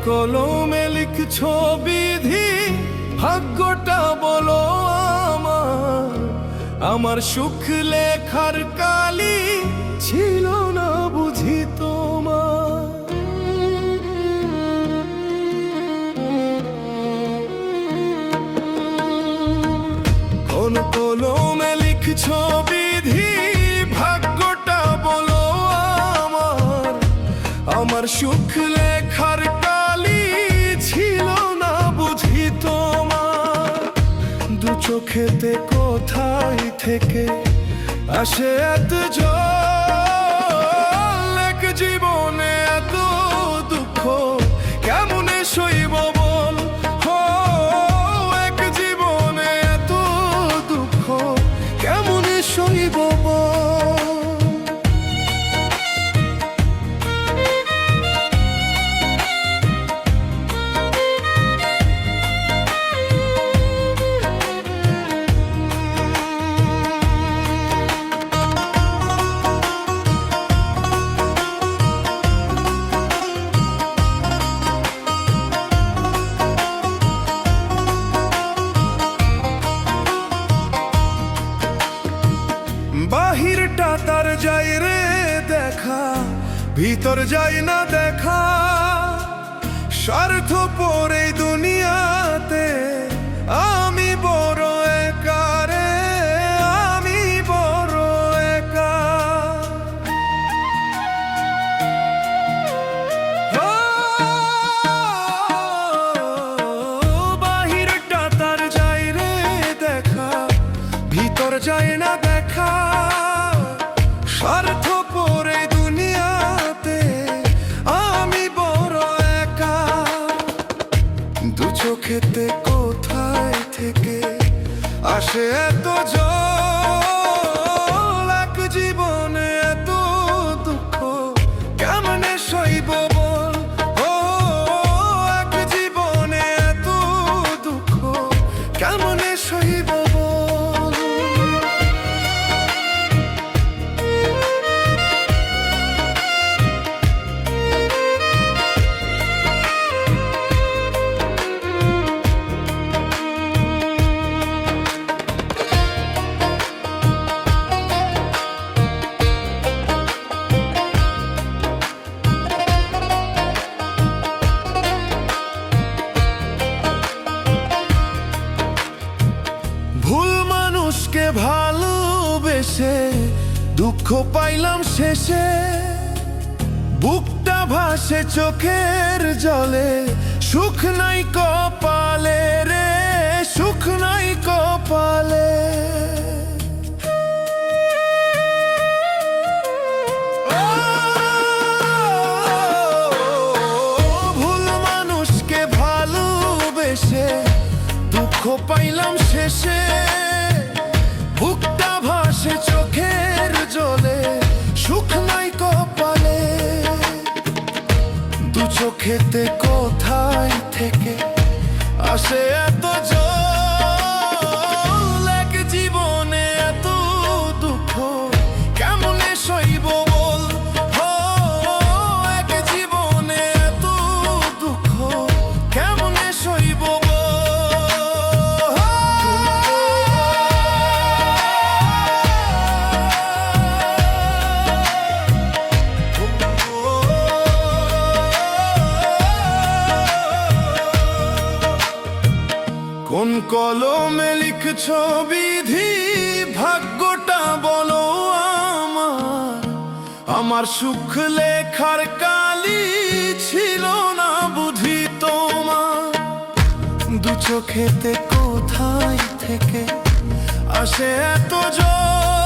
কলমে লিখছো বিধি, ভাগ্যটা বলো আমার। আমার সুখ লেখার কালি ছিল না বুঝি তোমার। কোন কলমে লিখছো বিধি, ভাগ্যটা বলো আমার। আমার সুখ লেখার কালি ছিল না বুঝি তোমার। দু চোখেতে কোথায় থেকে আসে এত জল, এক জীবনে এত দুঃখ কেমনে সইব বল। হো, এক জীবনে এত দুঃখ কেমনে সইব বল। বাহিরটা তার যায় রে দেখা, ভিতর যায় না দেখা। স্বার্থপর এই দুনিয়াতে আমি বড় একা রে, আমি বড় একা। বাহিরটা তার যায় রে দেখা, ভিতর যায় না দেখা। স্বার্থপর এই দুনিয়াতে আমি বড় একা। দু চোখেতে কোথায় থেকে আসে এত জল, এক জীবনে এত দুঃখ কেমনে সইব বল। ও, এক জীবনে এত দুঃখ কেমনে সইব বল। ভুল মানুষকে ভালোবেসে দুঃখ পাইলাম শেষে। বুকটা ভাসে চোখের জলে, সুখ নাই কপালে রে, সুখ নাই কপালে। ভুল মানুষকে ভালোবেসে দুঃখ পাইলাম শেষে। বুকটা ভাসে চোখের জলে, সুখ নাই কপালে। দু চোখেতে কোথায় থেকে আসে এত জল, এক জীবনে এত দুঃখ কেমনে সইব বল। হো, এক জীবনে এত দুঃখ কেমনে সইব বল। কোন কলমে লিখছো বিধি, ভাগ্যটা বলো আমার। আমার সুখ লেখার কালি ছিল না বুঝি তোমার। দু চোখেতে কোথায় থেকে আসে এত জল,